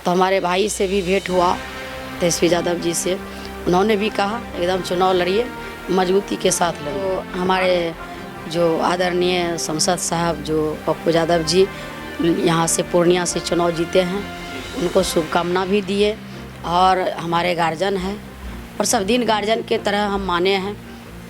तो हमारे भाई से भी भेंट हुआ तेजस्वी यादव जी से, उन्होंने भी कहा एकदम चुनाव लड़िए, मजबूती के साथ लड़िए। तो हमारे जो आदरणीय संसद साहब जो पप्पू यादव जी यहाँ से पूर्णिया से चुनाव जीते हैं, उनको शुभकामना भी दिए। और हमारे गार्जियन हैं और सब दिन गार्जियन के तरह हम माने हैं।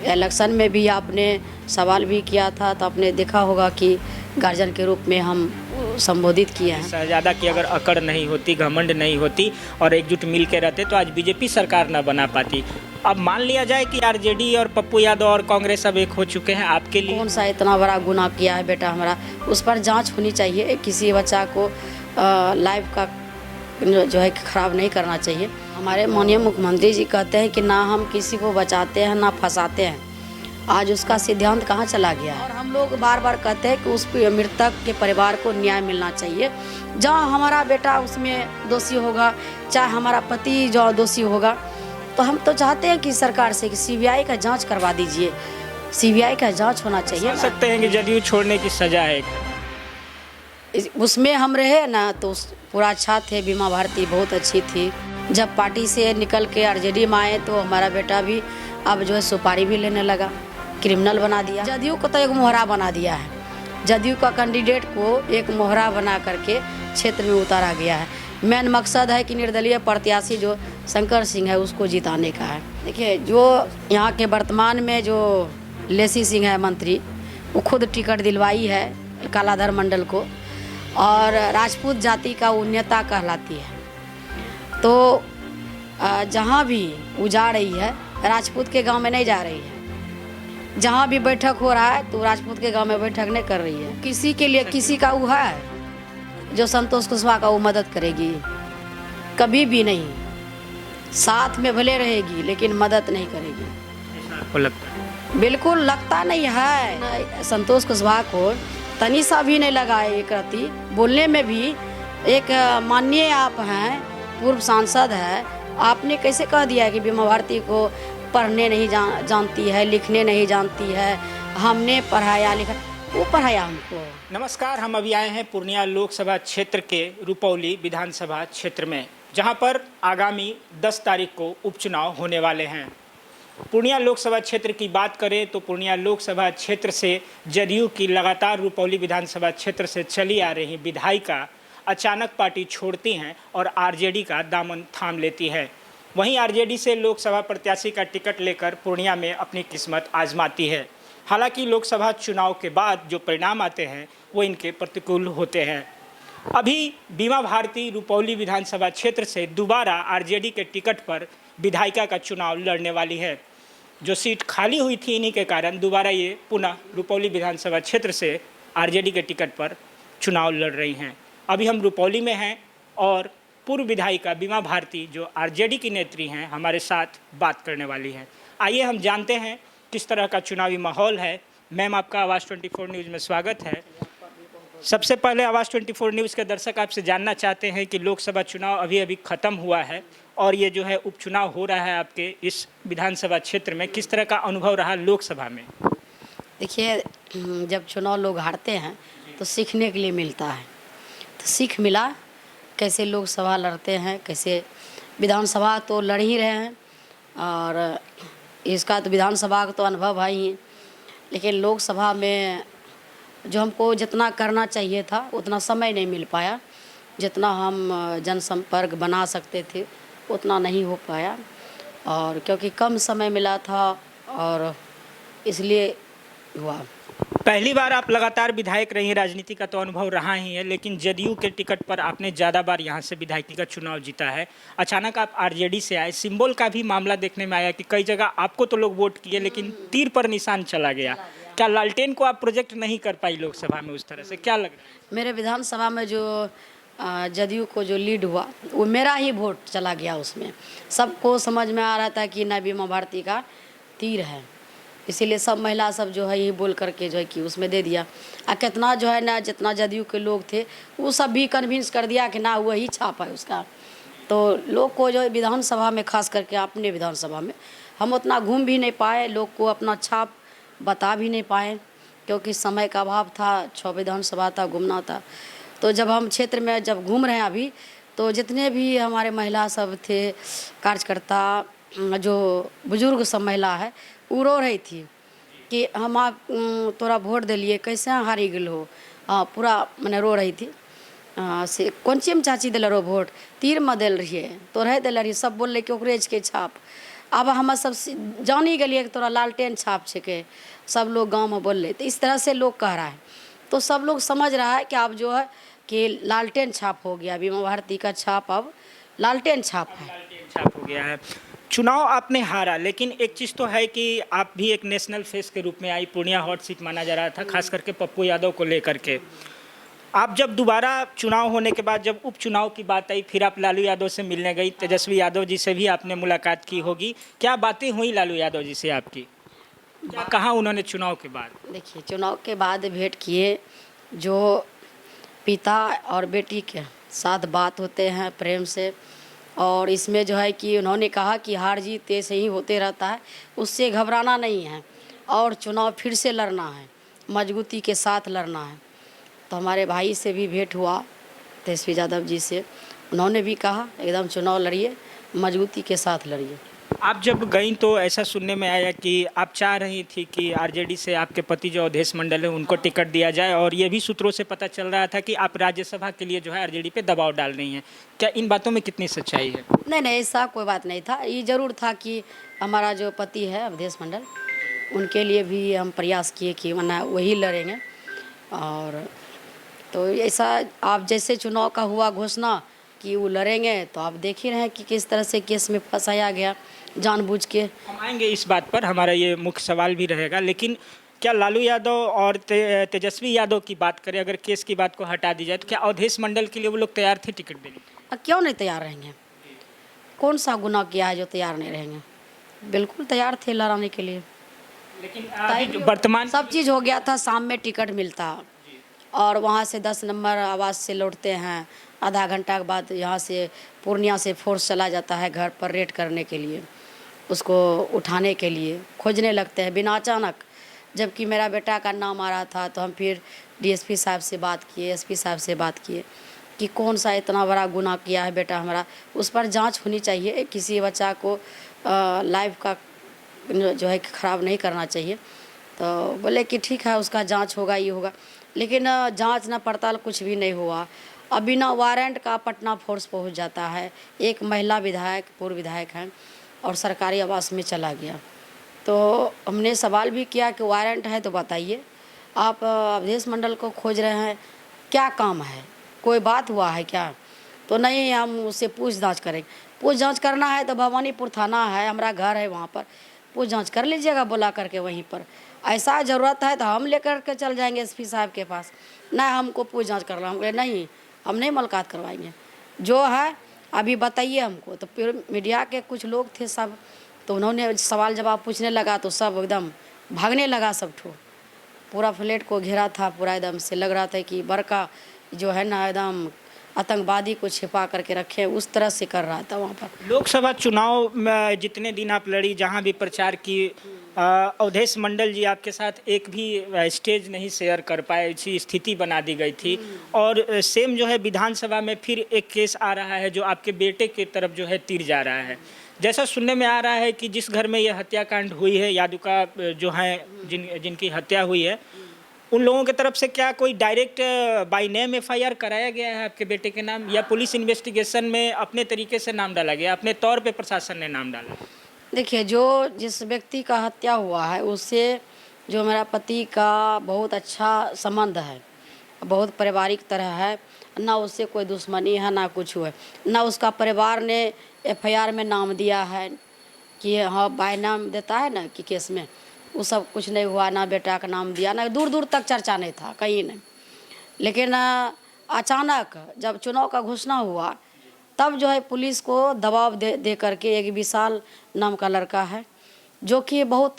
इलेक्शन में भी आपने सवाल भी किया था तो आपने देखा होगा कि गार्जियन के रूप में हम संबोधित किए हैं। शहजादा की अगर अकड़ नहीं होती, घमंड नहीं होती और एकजुट मिल के रहते तो आज बीजेपी सरकार न बना पाती। अब मान लिया जाए कि आरजेडी और पप्पू यादव और कांग्रेस अब एक हो चुके हैं, आपके लिए कौन सा इतना बड़ा गुनाह किया है बेटा हमारा, उस पर जांच होनी चाहिए। किसी बच्चा को लाइफ का जो है खराब नहीं करना चाहिए। हमारे माननीय मुख्यमंत्री जी कहते हैं कि ना हम किसी को बचाते हैं ना फंसाते हैं। आज उसका सिद्धांत कहाँ चला गया है। और हम लोग बार बार कहते हैं कि उस मृतक के परिवार को न्याय मिलना चाहिए। जहाँ हमारा बेटा उसमें दोषी होगा, चाहे हमारा पति जो दोषी होगा, तो हम तो चाहते हैं कि सरकार से कि सीबीआई का जांच करवा दीजिए, सीबीआई का जांच होना चाहिए। कह सकते हैं कि जदयू छोड़ने की सजा है, उसमें हम रहे ना तो पूरा अच्छा थे। बीमा भारती बहुत अच्छी थी। जब पार्टी से निकल के आरजेडी में आए तो हमारा बेटा भी अब जो है सुपारी भी लेने लगा, क्रिमिनल बना दिया। जदयू को तो एक मोहरा बना दिया है। जदयू का कैंडिडेट को एक मोहरा बना करके क्षेत्र में उतारा गया है। मेन मकसद है कि निर्दलीय प्रत्याशी जो शंकर सिंह है उसको जिताने का है। देखिए, जो यहाँ के वर्तमान में जो लेसी सिंह है मंत्री, वो खुद टिकट दिलवाई है कालाधर मंडल को, और राजपूत जाति का वो नेता कहलाती है। तो जहाँ भी वो जा रही है राजपूत के गांव में नहीं जा रही है। जहाँ भी बैठक हो रहा है तो राजपूत के गांव में बैठक नहीं कर रही है। किसी के लिए किसी का वो है जो संतोष कुशवाहा का वो मदद करेगी, कभी भी नहीं। साथ में भले रहेगी लेकिन मदद नहीं करेगी। आपको लगता है? बिल्कुल लगता नहीं है। संतोष कुशवाहा को तनी सा भी नहीं लगा एक रति बोलने में भी। एक माननीय आप हैं, पूर्व सांसद है, आपने कैसे कह दिया है कि बीमा भारती को पढ़ने नहीं जानती है, लिखने नहीं जानती है, हमने पढ़ाया लिखा, वो पढ़ाया हमको। नमस्कार, हम अभी आए हैं पूर्णिया लोकसभा क्षेत्र के रुपौली विधानसभा क्षेत्र में, जहां पर आगामी 10 तारीख को उपचुनाव होने वाले हैं। पूर्णिया लोकसभा क्षेत्र की बात करें तो पूर्णिया लोकसभा क्षेत्र से जदयू की लगातार रुपौली विधानसभा क्षेत्र से चली आ रही विधायिका अचानक पार्टी छोड़ती हैं और आरजेडी का दामन थाम लेती है। वहीं आरजेडी से लोकसभा प्रत्याशी का टिकट लेकर पूर्णिया में अपनी किस्मत आजमाती है। हालांकि लोकसभा चुनाव के बाद जो परिणाम आते हैं वो इनके प्रतिकूल होते हैं। अभी बीमा भारती रुपौली विधानसभा क्षेत्र से दोबारा आरजेडी के टिकट पर विधायिका का चुनाव लड़ने वाली है। जो सीट खाली हुई थी इन्हीं के कारण दोबारा ये पुनः रुपौली विधानसभा क्षेत्र से आरजेडी के टिकट पर चुनाव लड़ रही हैं। अभी हम रुपौली में हैं और पूर्व विधायिका बीमा भारती जो आरजेडी की नेत्री हैं हमारे साथ बात करने वाली हैं। आइए हम जानते हैं किस तरह का चुनावी माहौल है। मैम, आपका आवाज़ 24 न्यूज़ में स्वागत है। सबसे पहले आवाज़ 24 न्यूज़ के दर्शक आपसे जानना चाहते हैं कि लोकसभा चुनाव अभी अभी ख़त्म हुआ है और ये जो है उपचुनाव हो रहा है आपके इस विधानसभा क्षेत्र में, किस तरह का अनुभव रहा लोकसभा में? देखिए, जब चुनाव लोग हारते हैं तो सीखने के लिए मिलता है। तो सीख मिला कैसे लोकसभा लड़ते हैं, कैसे विधानसभा तो लड़ ही रहे हैं और इसका तो विधानसभा का तो अनुभव है ही। लेकिन लोकसभा में जो हमको जितना करना चाहिए था उतना समय नहीं मिल पाया। जितना हम जनसंपर्क बना सकते थे उतना नहीं हो पाया, और क्योंकि कम समय मिला था और इसलिए हुआ। पहली बार आप लगातार विधायक रही हैं, राजनीति का तो अनुभव रहा ही है, लेकिन जदयू के टिकट पर आपने ज़्यादा बार यहाँ से विधायकी का चुनाव जीता है। अचानक आप आरजेडी से आए, सिंबल का भी मामला देखने में आया कि कई जगह आपको तो लोग वोट किए लेकिन तीर पर निशान चला गया। क्या लालटेन को आप प्रोजेक्ट नहीं कर पाई लोकसभा में उस तरह से, क्या लग रहा है? मेरे विधानसभा में जो जदयू को जो लीड हुआ वो मेरा ही वोट चला गया। उसमें सबको समझ में आ रहा था कि ना बीमा भारती का तीर है, इसीलिए सब महिला सब जो है यही बोल करके जो है कि उसमें दे दिया। और कितना जो है ना जितना जदयू के लोग थे वो सब भी कन्विंस कर दिया कि ना वही छाप है उसका। तो लोग को जो है विधानसभा में, खास करके अपने विधानसभा में हम उतना घूम भी नहीं पाए, लोग को अपना छाप बता भी नहीं पाए क्योंकि समय का अभाव था। 6 विधानसभा था, घूमना था। तो जब हम क्षेत्र में जब घूम रहे हैं अभी तो जितने भी हमारे महिला सब थे कार्यकर्ता, जो बुजुर्ग सब महिला है, वो रो रही थी कि हम आप तोरा वोट दिलिए कैसे हारी गेल हो। पूरा मैंने रो रही थी। से कौन चीज में चाची दिल रहो वोट, तीर में दिल रहिए तो रह दिल रही। सब बोल कि ओकरेज के छाप। अब हम सब जानी गलिए कि तोरा लालटेन छाप छे, सब लोग गांव में बोल रहे। तो इस तरह से लोग कह रहा है, तो सब लोग समझ रहा है कि अब जो है कि लालटेन छाप हो गया, बीमा भारती का छाप अब लालटेन छाप है। लालटेन छाप हो गया है। चुनाव आपने हारा, लेकिन एक चीज़ तो है कि आप भी एक नेशनल फेस के रूप में आई। पूर्णिया हॉट सीट माना जा रहा था, खास करके पप्पू यादव को लेकर के। आप जब दोबारा चुनाव होने के बाद जब उपचुनाव की बात आई, फिर आप लालू यादव से मिलने गई, तेजस्वी यादव जी से भी आपने मुलाकात की होगी। क्या बातें हुई लालू यादव जी से आपकी, क्या कहा उन्होंने चुनाव के बाद? देखिए, चुनाव के बाद भेंट किए, जो पिता और बेटी के साथ बात होते हैं प्रेम से, और इसमें जो है कि उन्होंने कहा कि हार जीत ऐसे ही होते रहता है, उससे घबराना नहीं है और चुनाव फिर से लड़ना है, मजबूती के साथ लड़ना है। तो हमारे भाई से भी भेंट हुआ, तेजस्वी यादव जी से, उन्होंने भी कहा एकदम चुनाव लड़िए, मजबूती के साथ लड़िए। आप जब गई तो ऐसा सुनने में आया कि आप चाह रही थी कि आरजेडी से आपके पति जो अवधेश मंडल है उनको टिकट दिया जाए, और ये भी सूत्रों से पता चल रहा था कि आप राज्यसभा के लिए जो है आरजेडी पे दबाव डाल रही हैं। क्या इन बातों में कितनी सच्चाई है? नहीं, ऐसा कोई बात नहीं था। ये ज़रूर था कि हमारा जो पति है अवधेश मंडल, उनके लिए भी हम प्रयास किए कि वरना वही लड़ेंगे। और तो ऐसा आप जैसे चुनाव का हुआ घोषणा कि वो लड़ेंगे, तो आप देख ही रहे हैं कि किस तरह से केस में फंसाया गया जानबूझ के। हम आएंगे इस बात पर, हमारा ये मुख्य सवाल भी रहेगा। लेकिन क्या लालू यादव और तेजस्वी यादव की बात करें, अगर केस की बात को हटा दी जाए, तो क्या अवधेश मंडल के लिए वो लोग तैयार थे टिकट देने? क्यों नहीं तैयार रहेंगे? कौन सा गुनाह किया है जो तैयार नहीं रहेंगे? बिल्कुल तैयार थे लड़ाने के लिए। लेकिन अभी जो वर्तमान सब चीज़ हो गया था, शाम में टिकट मिलता और वहाँ से 10 नंबर आवाज़ से लौटते हैं, आधा घंटा के बाद यहाँ से पूर्णिया से फोर्स चला जाता है घर पर रेड करने के लिए, उसको उठाने के लिए खोजने लगते हैं बिना अचानक। जबकि मेरा बेटा का नाम आ रहा था, तो हम फिर डीएसपी साहब से बात किए, एसपी साहब से बात किए कि कौन सा इतना बड़ा गुनाह किया है बेटा हमारा, उस पर जांच होनी चाहिए। किसी बच्चा को लाइफ का जो है ख़राब नहीं करना चाहिए। तो बोले कि ठीक है, उसका जांच होगा, ये होगा। लेकिन जांच न पड़ताल कुछ भी नहीं हुआ। अब बिना वारंट का पटना फोर्स पहुंच जाता है। एक महिला विधायक, पूर्व विधायक हैं, और सरकारी आवास में चला गया। तो हमने सवाल भी किया कि वारंट है तो बताइए, आप अवधेश मंडल को खोज रहे हैं, क्या काम है, कोई बात हुआ है क्या? तो नहीं, हम उससे पूछ जाँच करेंगे। पूछ जाँच करना है तो भवानीपुर थाना है, हमारा घर है वहाँ पर, पूछ जाँच कर लीजिएगा बुला करके वहीं पर। ऐसा ज़रूरत है तो हम लेकर के चल जाएंगे एसपी साहब के पास। नहीं, हमको पूछ जाँच करना। हम बोले नहीं, हम नहीं मुलाकात करवाएंगे, जो है अभी बताइए हमको। तो फिर मीडिया के कुछ लोग थे सब, तो उन्होंने सवाल जवाब पूछने लगा तो सब एकदम भागने लगा सब ठो। पूरा फ्लैट को घेरा था, पूरा एकदम से लग रहा था कि बड़का जो है ना एकदम आतंकवादी को छिपा करके रखे, उस तरह से कर रहा था वहाँ पर। लोकसभा चुनाव में जितने दिन आप लड़ी, जहां भी प्रचार की, अवधेश मंडल जी आपके साथ एक भी स्टेज नहीं शेयर कर पाए, ऐसी स्थिति बना दी गई थी। और सेम जो है विधानसभा में फिर एक केस आ रहा है जो आपके बेटे की तरफ जो है तीर जा रहा है। जैसा सुनने में आ रहा है कि जिस घर में यह हत्याकांड हुई है, यादुका जो है जिनकी हत्या हुई है, उन लोगों की तरफ से क्या कोई डायरेक्ट बाय नेम एफआईआर कराया गया है आपके बेटे के नाम, या पुलिस इन्वेस्टिगेशन में अपने तरीके से नाम डाला गया, अपने तौर पे प्रशासन ने नाम डाला? देखिए, जो जिस व्यक्ति का हत्या हुआ है उससे जो मेरा पति का बहुत अच्छा संबंध है, बहुत पारिवारिक तरह है, ना उससे कोई दुश्मनी है ना कुछ है। ना उसका परिवार ने एफआईआर में नाम दिया है कि हाँ बाय नाम देता है ना कि केस में, वो सब कुछ नहीं हुआ। ना बेटा का नाम दिया, ना दूर दूर तक चर्चा नहीं था कहीं नहीं। लेकिन अचानक जब चुनाव का घोषणा हुआ, तब जो है पुलिस को दबाव दे करके, एक विशाल नाम का लड़का है जो कि बहुत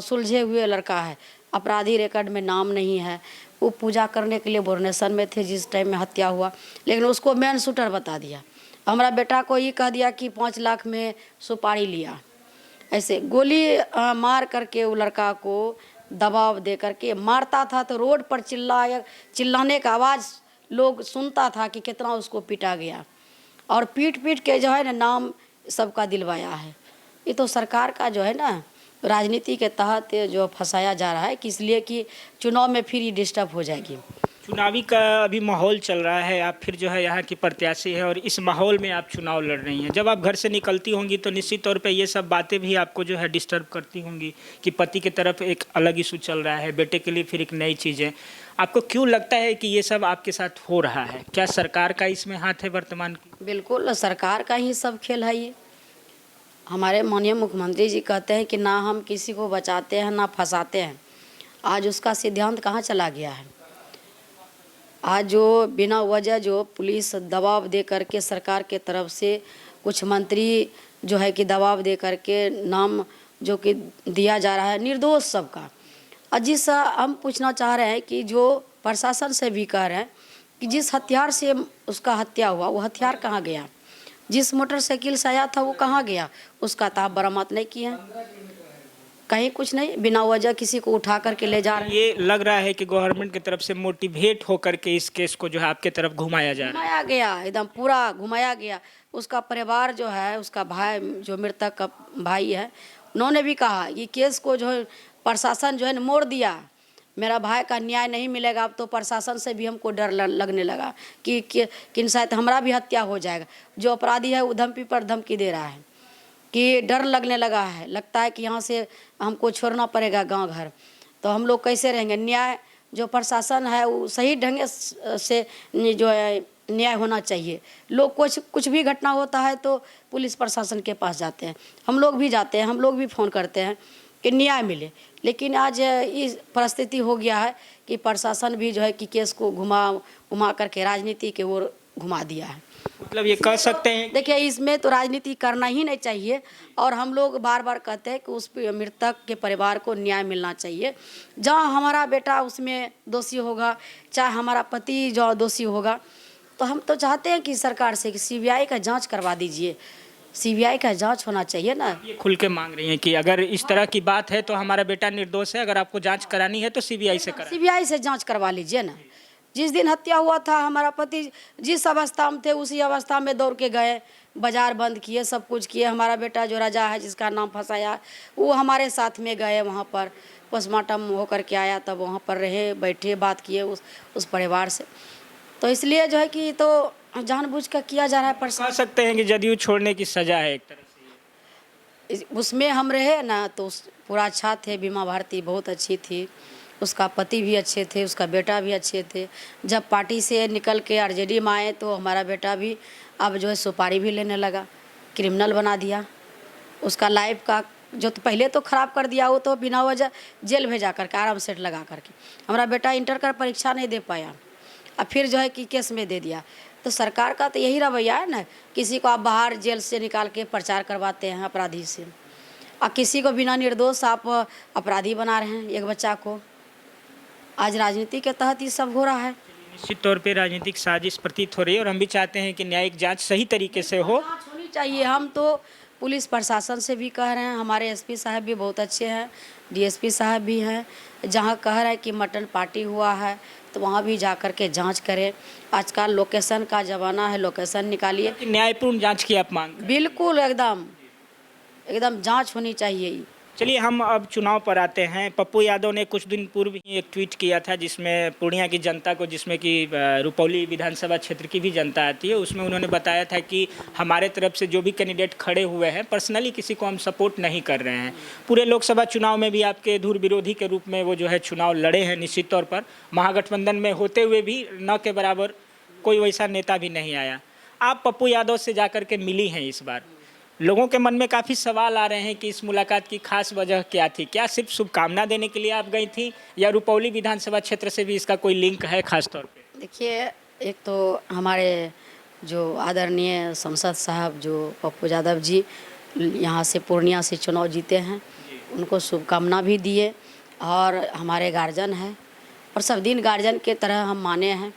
सुलझे हुए लड़का है, अपराधी रिकॉर्ड में नाम नहीं है, वो पूजा करने के लिए भुवनेश्वर में थे जिस टाइम में हत्या हुआ, लेकिन उसको मेन शूटर बता दिया। हमारा बेटा को ये कह दिया कि 5 लाख में सुपारी लिया। ऐसे गोली मार करके वो लड़का को दबाव दे करके मारता था। तो रोड पर चिल्लाने का आवाज़ लोग सुनता था कि कितना उसको पीटा गया, और पीट पीट के जो है ना नाम सबका दिलवाया है। ये तो सरकार का जो है ना राजनीति के तहत जो फंसाया जा रहा है कि इसलिए कि चुनाव में फिर ये डिस्टर्ब हो जाएगी। चुनावी का अभी माहौल चल रहा है, आप फिर जो है यहाँ की प्रत्याशी है और इस माहौल में आप चुनाव लड़ रही हैं। जब आप घर से निकलती होंगी तो निश्चित तौर पे ये सब बातें भी आपको जो है डिस्टर्ब करती होंगी कि पति की तरफ एक अलग इशू चल रहा है, बेटे के लिए फिर एक नई चीज़ है। आपको क्यों लगता है कि ये सब आपके साथ हो रहा है? क्या सरकार का इसमें हाथ है वर्तमान की? बिल्कुल सरकार का ही सब खेल है ये। हमारे माननीय मुख्यमंत्री जी कहते हैं कि ना हम किसी को बचाते हैं ना फंसाते हैं। आज उसका सिद्धांत कहाँ चला गया है? आज जो बिना वजह जो पुलिस दबाव दे करके सरकार के तरफ से कुछ मंत्री जो है कि दबाव दे करके नाम जो कि दिया जा रहा है निर्दोष सबका। जिस हम पूछना चाह रहे हैं कि जो प्रशासन से भी कह रहे हैं कि जिस हथियार से उसका हत्या हुआ वो हथियार कहाँ गया? जिस मोटरसाइकिल से आया था वो कहाँ गया? उसका तो आप बरामद नहीं किए हैं, कहीं कुछ नहीं, बिना वजह किसी को उठा करके ले जा रहे हैं। ये लग रहा है कि गवर्नमेंट की तरफ से मोटिवेट होकर के इस केस को जो है आपके तरफ घुमाया जा रहा है। घुमाया गया, एकदम पूरा घुमाया गया। उसका परिवार जो है, उसका भाई जो मृतक का भाई है, उन्होंने भी कहा कि केस को जो है प्रशासन जो है न मोड़ दिया, मेरा भाई का न्याय नहीं मिलेगा। अब तो प्रशासन से भी हमको डर लगने लगा कि शायद हमारा भी हत्या हो जाएगा। जो अपराधी है वो धमकी पर धमकी दे रहा है कि डर लगने लगा है, लगता है कि यहाँ से हमको छोड़ना पड़ेगा गांव घर, तो हम लोग कैसे रहेंगे? न्याय जो प्रशासन है वो सही ढंग से जो है न्याय होना चाहिए। लोग कुछ भी घटना होता है तो पुलिस प्रशासन के पास जाते हैं, हम लोग भी जाते हैं, हम लोग भी फ़ोन करते हैं कि न्याय मिले। लेकिन आज इस परिस्थिति हो गया है कि प्रशासन भी जो है कि केस को घुमा करके राजनीति के ओर घुमा दिया है। मतलब ये कह सकते हैं, देखिए इसमें तो राजनीति करना ही नहीं चाहिए, और हम लोग बार बार कहते हैं कि उस मृतक के परिवार को न्याय मिलना चाहिए। जहाँ हमारा बेटा उसमें दोषी होगा, चाहे हमारा पति जो दोषी होगा, तो हम तो चाहते हैं कि सरकार से कि सीबीआई का जांच करवा दीजिए, सीबीआई का जांच होना चाहिए ना। ये खुल के मांग रही हैं कि अगर इस तरह की बात है तो हमारा बेटा निर्दोष है, अगर आपको जांच करानी है तो सीबीआई से कराएं। सीबीआई से जांच करवा लीजिए ना। जिस दिन हत्या हुआ था हमारा पति जिस अवस्था में थे उसी अवस्था में दौड़ के गए, बाजार बंद किए, सब कुछ किए। हमारा बेटा जो राजा है जिसका नाम फंसाया वो हमारे साथ में गए, वहाँ पर पोस्टमार्टम होकर के आया, तब वहाँ पर रहे, बैठे, बात किए उस परिवार से। तो इसलिए जो है कि तो जानबूझ कर किया जा रहा है। कह सकते हैं कि जदयू छोड़ने की सजा है एक तरह से। उसमें हम रहे ना तो पूरा अच्छा थे। बीमा भारती बहुत अच्छी थी, उसका पति भी अच्छे थे, उसका बेटा भी अच्छे थे। जब पार्टी से निकल के आरजेडी में आए तो हमारा बेटा भी अब जो है सुपारी भी लेने लगा, क्रिमिनल बना दिया। उसका लाइफ का जो तो पहले तो ख़राब कर दिया, वो तो बिना वजह जेल भेजा करके आराम सेट लगा करके। हमारा बेटा इंटर का परीक्षा नहीं दे पाया, अब फिर जो है कि केस में दे दिया। तो सरकार का तो यही रवैया है ना, किसी को आप बाहर जेल से निकाल के प्रचार करवाते हैं अपराधी से, और किसी को बिना निर्दोष आप अपराधी बना रहे हैं एक बच्चा को। आज राजनीति के तहत ये सब हो रहा है। निश्चित तौर पे राजनीतिक साजिश प्रतीत हो रही है और हम भी चाहते हैं कि न्यायिक जांच सही तरीके से हो। जांच होनी चाहिए। हम तो पुलिस प्रशासन से भी कह रहे हैं, हमारे एसपी साहब भी बहुत अच्छे हैं, डीएसपी साहब भी हैं, जहां कह रहे हैं कि मटन पार्टी हुआ है तो वहां भी जा कर के जांच करें। आजकल लोकेशन का ज़माना है, लोकेशन निकालिए। न्यायपूर्ण जांच की आप मांग? बिल्कुल एकदम जांच होनी चाहिए। चलिए हम अब चुनाव पर आते हैं। पप्पू यादव ने कुछ दिन पूर्व ही एक ट्वीट किया था जिसमें पूर्णिया की जनता को, जिसमें कि रुपौली विधानसभा क्षेत्र की भी जनता आती है, उसमें उन्होंने बताया था कि हमारे तरफ से जो भी कैंडिडेट खड़े हुए हैं पर्सनली किसी को हम सपोर्ट नहीं कर रहे हैं। पूरे लोकसभा चुनाव में भी आपके धुर विरोधी के रूप में वो जो है चुनाव लड़े हैं। निश्चित तौर पर महागठबंधन में होते हुए भी न के बराबर कोई वैसा नेता भी नहीं आया। आप पप्पू यादव से जाकर के मिली हैं इस बार। लोगों के मन में काफ़ी सवाल आ रहे हैं कि इस मुलाकात की खास वजह क्या थी? क्या सिर्फ शुभकामना देने के लिए आप गई थी या रुपौली विधानसभा क्षेत्र से भी इसका कोई लिंक है खास तौर पे? देखिए, एक तो हमारे जो आदरणीय सांसद साहब जो पप्पू यादव जी यहाँ से पूर्णिया से चुनाव जीते हैं, उनको शुभकामना भी दिए, और हमारे गार्जियन हैं और सब दिन गार्जियन के तरह हम माने हैं।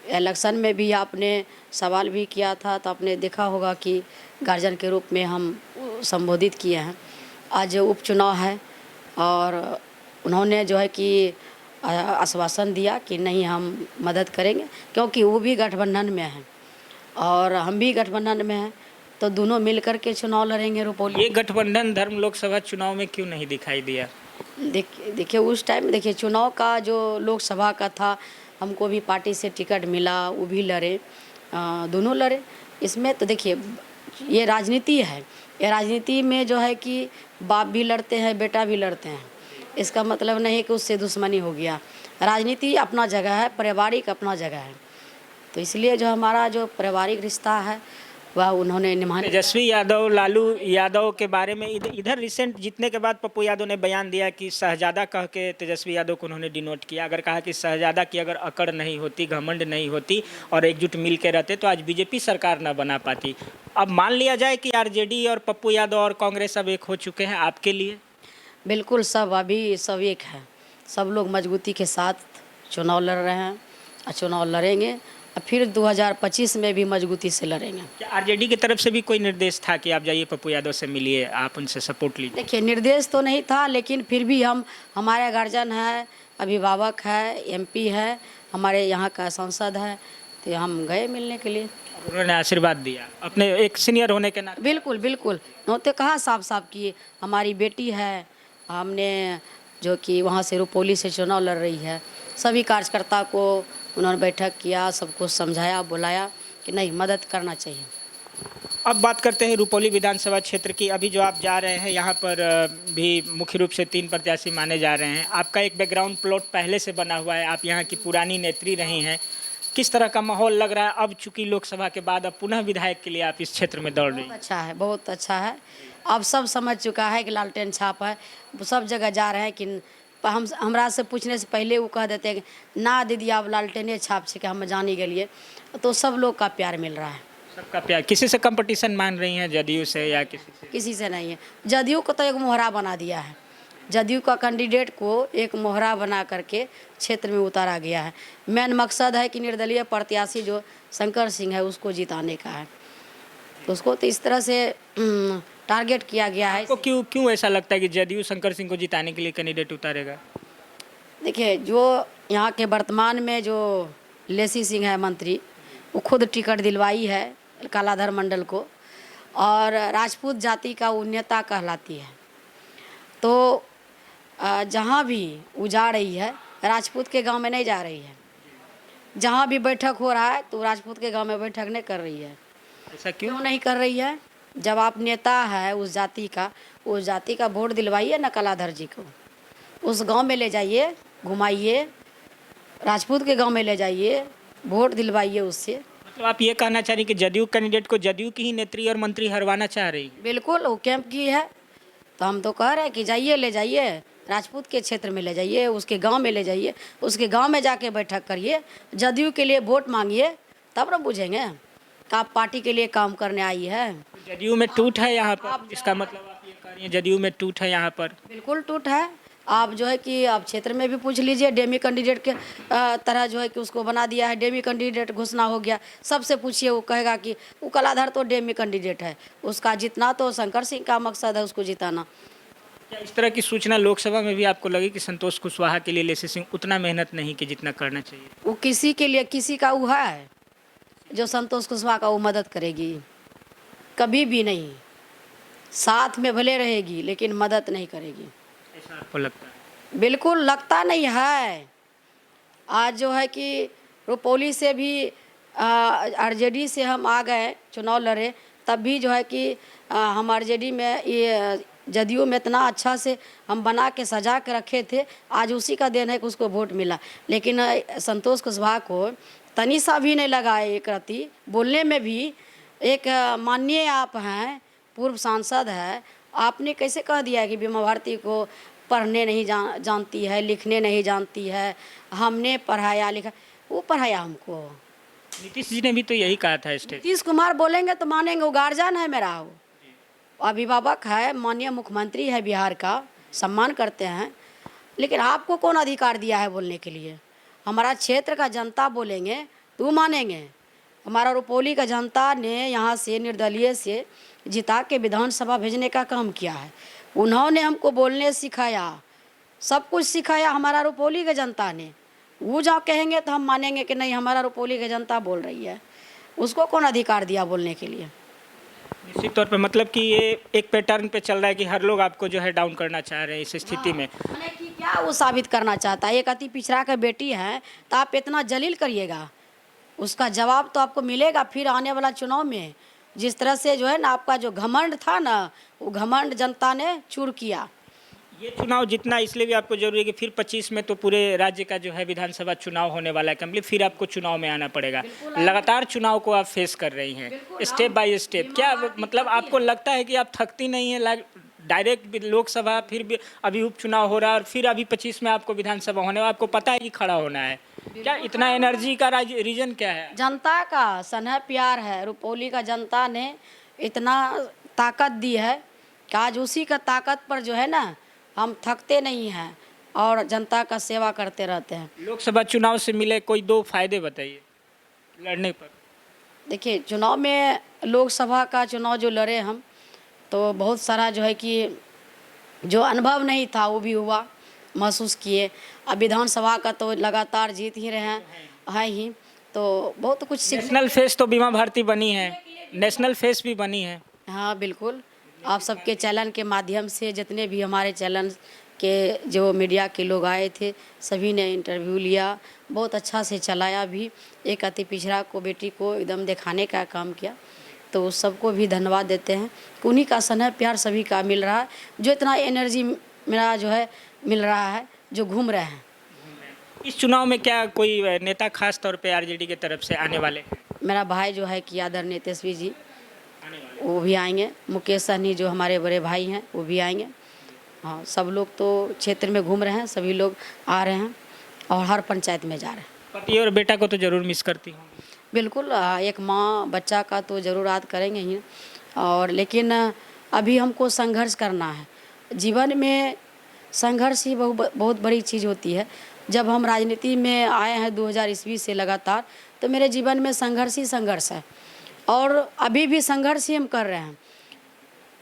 इलेक्शन में भी आपने सवाल भी किया था तो आपने देखा होगा कि गार्जियन के रूप में हम संबोधित किए हैं। आज उपचुनाव है और उन्होंने जो है कि आश्वासन दिया कि नहीं हम मदद करेंगे, क्योंकि वो भी गठबंधन में हैं और हम भी गठबंधन में हैं, तो दोनों मिल कर के चुनाव लड़ेंगे रुपौली। ये गठबंधन धर्म लोकसभा चुनाव में क्यों नहीं दिखाई दिया? देखिए उस टाइम देखिए चुनाव का जो लोकसभा का था, हमको भी पार्टी से टिकट मिला, वो भी लड़े, दोनों लड़े। इसमें तो देखिए ये राजनीति है, ये राजनीति में जो है कि बाप भी लड़ते हैं, बेटा भी लड़ते हैं, इसका मतलब नहीं है कि उससे दुश्मनी हो गया। राजनीति अपना जगह है, पारिवारिक अपना जगह है, तो इसलिए जो हमारा जो पारिवारिक रिश्ता है वह उन्होंने निभाने। तेजस्वी यादव, लालू यादव के बारे में इधर रिसेंट जीतने के बाद पप्पू यादव ने बयान दिया कि शहजादा कह के तेजस्वी यादव को उन्होंने डिनोट किया। अगर कहा कि शहजादा की अगर अकड़ नहीं होती, घमंड नहीं होती और एकजुट मिल के रहते तो आज बीजेपी सरकार न बना पाती। अब मान लिया जाए कि आरजेडी और पप्पू यादव और कांग्रेस अब एक हो चुके हैं, आपके लिए? बिल्कुल, सब अभी सब एक है, सब लोग मजबूती के साथ चुनाव लड़ रहे हैं और चुनाव लड़ेंगे और फिर 2025 में भी मजबूती से लड़ेंगे। क्या आरजेडी की तरफ से भी कोई निर्देश था कि आप जाइए पप्पू यादव से मिलिए, आप उनसे सपोर्ट लीजिए? देखिए निर्देश तो नहीं था, लेकिन फिर भी हमारे गार्जियन है, अभिभावक है, एमपी है, हमारे यहाँ का सांसद है, तो हम गए मिलने के लिए। उन्होंने आशीर्वाद दिया अपने एक सीनियर होने के नाते? बिल्कुल बिल्कुल, उन्होंने कहा साफ साफ कि हमारी बेटी है, हमने जो कि वहाँ से रुपौली से चुनाव लड़ रही है, सभी कार्यकर्ता को उन्होंने बैठक किया, सबको समझाया, बुलाया कि नहीं मदद करना चाहिए। अब बात करते हैं रुपौली विधानसभा क्षेत्र की। अभी जो आप जा रहे हैं यहाँ पर भी मुख्य रूप से 3 प्रत्याशी माने जा रहे हैं। आपका एक बैकग्राउंड प्लॉट पहले से बना हुआ है, आप यहाँ की पुरानी नेत्री रही हैं। किस तरह का माहौल लग रहा है अब चूंकि लोकसभा के बाद अब पुनः विधायक के लिए आप इस क्षेत्र में दौड़ रही हैं? बहुत अच्छा है, बहुत अच्छा है। अब सब समझ चुका है कि लालटेन छाप है, सब जगह जा रहे हैं कि हमरा से पूछने से पहले वो कह देते हैं कि ना दीदी आप लालटेने छाप से कि हम जानी के लिए, तो सब लोग का प्यार मिल रहा है। सबका प्यार। किसी से कंपटीशन मान रही हैं, जदयू से या किसी से? किसी से नहीं है। जदयू को तो एक मोहरा बना दिया है, जदयू का कैंडिडेट को एक मोहरा बना करके क्षेत्र में उतारा गया है। मेन मकसद है कि निर्दलीय प्रत्याशी जो शंकर सिंह है उसको जिताने का है, तो उसको तो इस तरह से टारगेट किया गया है। आपको क्यों ऐसा लगता है कि जदयू शंकर सिंह को जिताने के लिए कैंडिडेट उतारेगा? देखिए जो यहाँ के वर्तमान में जो लेसी सिंह है मंत्री, वो खुद टिकट दिलवाई है कालाधर मंडल को, और राजपूत जाति का वो नेता कहलाती है, तो जहाँ भी वो जा रही है राजपूत के गांव में नहीं जा रही है। जहाँ भी बैठक हो रहा है तो राजपूत के गांव में बैठक नहीं कर रही है। ऐसा क्यों नहीं कर रही है? जब आप नेता है उस जाति का वोट दिलवाइए ना कलाधर जी को, उस गांव में ले जाइए, घुमाइए, राजपूत के गांव में ले जाइए, वोट दिलवाइए उससे। मतलब आप ये कहना चाह रही कि जदयू कैंडिडेट को जदयू की ही नेत्री और मंत्री हरवाना चाह रही? बिल्कुल, वो कैंप की है, तो हम तो कह रहे हैं कि जाइए, ले जाइए, राजपूत के क्षेत्र में ले जाइए, उसके गांव में ले जाइए, उसके गांव में जाके बैठक करिए, जदयू के लिए वोट मांगिए, तब ना बुझेंगे कि आप पार्टी के लिए काम करने आई है। जदयू में टूट है यहाँ पर, इसका मतलब आप ये कह रही हैं जदयू में टूट है यहाँ पर? बिल्कुल टूट है। आप जो है कि आप क्षेत्र में भी पूछ लीजिए, डेमी कैंडिडेट के तरह जो है कि उसको बना दिया है, डेमी कैंडिडेट घोषणा हो गया। सबसे पूछिए, वो कहेगा कि वो कलाधर तो डेमी कैंडिडेट है, उसका जीतना तो शंकर सिंह का मकसद है, उसको जिताना। क्या इस तरह की सूचना लोकसभा में भी आपको लगी कि संतोष कुशवाहा के लिए लेसी सिंह उतना मेहनत नहीं की जितना करना चाहिए? वो किसी के लिए किसी का वो है जो संतोष कुशवाहा का वो मदद करेगी? कभी भी नहीं। साथ में भले रहेगी लेकिन मदद नहीं करेगी। ऐसा आपको लगता है? बिल्कुल लगता नहीं है। आज जो है कि रुपौली से भी आरजेडी से हम आ गए, चुनाव लड़े, तब भी जो है कि हम आरजेडी में ये जदयू में इतना अच्छा से हम बना के सजा के रखे थे, आज उसी का देन है कि उसको वोट मिला। लेकिन संतोष कुशवाहा को तनी सा भी नहीं लगा एक रत्ती, बोलने में भी। एक माननीय आप हैं, पूर्व सांसद है, आपने कैसे कह दिया कि बीमा भारती को पढ़ने नहीं जानती है, लिखने नहीं जानती है, हमने पढ़ाया लिखा? वो पढ़ाया हमको। नीतीश जी ने भी तो यही कहा था स्टेज। नीतीश कुमार बोलेंगे तो मानेंगे, वो गार्जियन है मेरा, वो अभिभावक है, माननीय मुख्यमंत्री है बिहार का, सम्मान करते हैं। लेकिन आपको कौन अधिकार दिया है बोलने के लिए? हमारा क्षेत्र का जनता बोलेंगे तो मानेंगे। हमारा रुपौली का जनता ने यहाँ से निर्दलीय से जिता के विधानसभा भेजने का काम किया है। उन्होंने हमको बोलने सिखाया, सब कुछ सिखाया हमारा रुपौली के जनता ने। वो जहाँ कहेंगे तो हम मानेंगे कि नहीं हमारा रुपौली की जनता बोल रही है। उसको कौन अधिकार दिया बोलने के लिए? निश्चित तौर पे मतलब कि ये एक पैटर्न पे चल रहा है कि हर लोग आपको जो है डाउन करना चाह रहे हैं इस स्थिति में। माने कि क्या वो साबित करना चाहता है? एक अति पिछड़ा का बेटी है तो आप इतना जलील करिएगा, उसका जवाब तो आपको मिलेगा फिर आने वाला चुनाव में। जिस तरह से जो है ना आपका जो घमंड था ना, वो घमंड जनता ने चूर किया। ये चुनाव जितना इसलिए भी आपको जरूरी है कि फिर 25 में तो पूरे राज्य का जो है विधानसभा चुनाव होने वाला है कंप्लीट, फिर आपको चुनाव में आना पड़ेगा। लगातार चुनाव को आप फेस कर रही हैं स्टेप बाय स्टेप। क्या मतलब आपको लगता है कि आप थकती नहीं है? डायरेक्ट लोकसभा, फिर भी अभी उपचुनाव हो रहा है और फिर अभी 25 में आपको विधानसभा होने, आपको पता है कि खड़ा होना है। क्या इतना एनर्जी का रीजन क्या है? जनता का स्नेह प्यार है। रुपौली का जनता ने इतना ताकत दी है कि आज उसी का ताकत पर जो है ना हम थकते नहीं हैं और जनता का सेवा करते रहते हैं। लोकसभा चुनाव से मिले कोई 2 फायदे बताइए लड़ने पर। देखिए, चुनाव में लोकसभा का चुनाव जो लड़े हम, तो बहुत सारा जो है कि जो अनुभव नहीं था वो भी हुआ, महसूस किए। अब विधानसभा का तो लगातार जीत ही रहे हैं ही, तो बहुत कुछ नेशनल फेस तो बीमा भारती बनी है, नेशनल फेस भी बनी है। हाँ बिल्कुल, आप सबके चैनल के माध्यम से जितने भी हमारे चैनल के जो मीडिया के लोग आए थे सभी ने इंटरव्यू लिया, बहुत अच्छा से चलाया भी। एक अति पिछड़ा को बेटी को एकदम दिखाने का काम किया, तो सबको भी धन्यवाद देते हैं। उन्हीं का स्नेह प्यार सभी का मिल रहा है, जो इतना एनर्जी मेरा जो है मिल रहा है, जो घूम रहे हैं। इस चुनाव में क्या कोई नेता खास तौर पे आरजेडी की तरफ से आने वाले? मेरा भाई जो है कि आदरणीय तेजस्वी जी वो भी आएंगे, मुकेश सहनी जो हमारे बड़े भाई हैं वो भी आएंगे। हाँ, सब लोग तो क्षेत्र में घूम रहे हैं, सभी लोग आ रहे हैं और हर पंचायत में जा रहे हैं। पति और बेटा को तो जरूर मिस करती हूँ। बिल्कुल, एक माँ बच्चा का तो ज़रूर याद करेंगे ही, और लेकिन अभी हमको संघर्ष करना है। जीवन में संघर्ष ही बहुत बड़ी चीज़ होती है। जब हम राजनीति में आए हैं 2000 ईस्वी से लगातार, तो मेरे जीवन में संघर्ष ही संघर्ष है और अभी भी संघर्ष ही हम कर रहे हैं।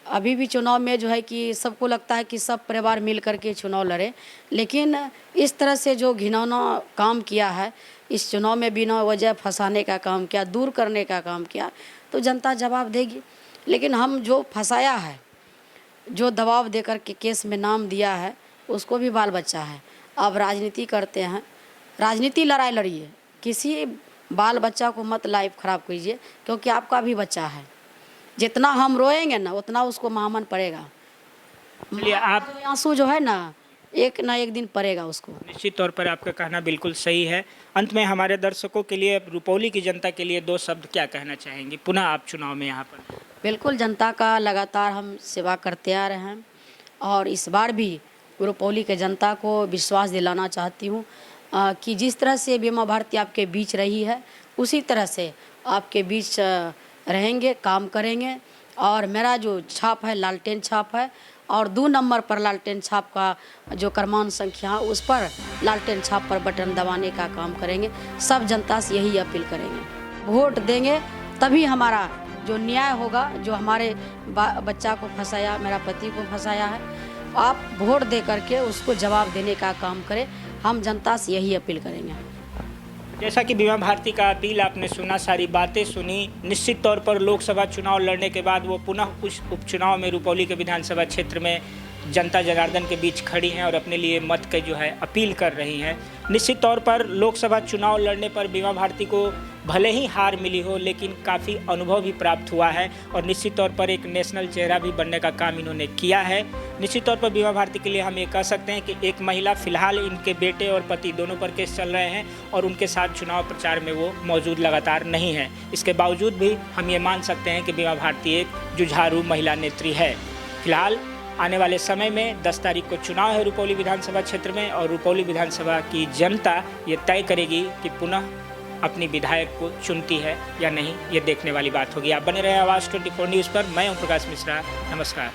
अभी भी चुनाव में जो है कि सबको लगता है कि सब परिवार मिल कर के चुनाव लड़े, लेकिन इस तरह से जो घिनौना काम किया है, इस चुनाव में बिना वजह फंसाने का काम किया, दूर करने का काम किया, तो जनता जवाब देगी। लेकिन हम जो फंसाया है, जो दबाव देकर के केस में नाम दिया है, उसको भी बाल बच्चा है। अब राजनीति करते हैं, राजनीति लड़ाई लड़िए, किसी बाल बच्चा को मत लाइफ खराब कीजिए, क्योंकि आपका भी बच्चा है। जितना हम रोएंगे ना उतना उसको महामन पड़ेगा। चलिए, आप आंसू जो है ना एक दिन पड़ेगा उसको। निश्चित तौर पर आपका कहना बिल्कुल सही है। अंत में हमारे दर्शकों के लिए, रुपौली की जनता के लिए 2 शब्द क्या कहना चाहेंगी? पुनः आप चुनाव में यहाँ पर। बिल्कुल, जनता का लगातार हम सेवा करते आ रहे हैं और इस बार भी रुपौली के जनता को विश्वास दिलाना चाहती हूँ कि जिस तरह से बीमा भारती आपके बीच रही है, उसी तरह से आपके बीच रहेंगे, काम करेंगे। और मेरा जो छाप है लालटेन छाप है, और 2 नंबर पर लालटेन छाप का जो क्रमांक संख्या है उस पर लालटेन छाप पर बटन दबाने का काम करेंगे। सब जनता से यही अपील करेंगे, वोट देंगे तभी हमारा जो न्याय होगा। जो हमारे बच्चा को फंसाया, मेरा पति को फंसाया है, आप वोट दे करके उसको जवाब देने का काम करें। हम जनता से यही अपील करेंगे। जैसा कि बीमा भारती का अपील आपने सुना, सारी बातें सुनी। निश्चित तौर पर लोकसभा चुनाव लड़ने के बाद वो पुनः उस उपचुनाव में रुपौली के विधानसभा क्षेत्र में जनता जनार्दन के बीच खड़ी हैं और अपने लिए मत के जो है अपील कर रही हैं। निश्चित तौर पर लोकसभा चुनाव लड़ने पर बीमा भारती को भले ही हार मिली हो, लेकिन काफ़ी अनुभव भी प्राप्त हुआ है और निश्चित तौर पर एक नेशनल चेहरा भी बनने का काम इन्होंने किया है। निश्चित तौर पर बीमा भारती के लिए हम ये कह सकते हैं कि एक महिला, फिलहाल इनके बेटे और पति दोनों पर केस चल रहे हैं और उनके साथ चुनाव प्रचार में वो मौजूद लगातार नहीं है। इसके बावजूद भी हम ये मान सकते हैं कि बीमा भारती एक जुझारू महिला नेत्री है। फिलहाल आने वाले समय में 10 तारीख को चुनाव है रुपौली विधानसभा क्षेत्र में और रुपौली विधानसभा की जनता ये तय करेगी कि पुनः अपनी विधायक को चुनती है या नहीं, ये देखने वाली बात होगी। आप बने रहे आवाज़ 24 न्यूज़ पर। मैं ओम प्रकाश मिश्रा, नमस्कार।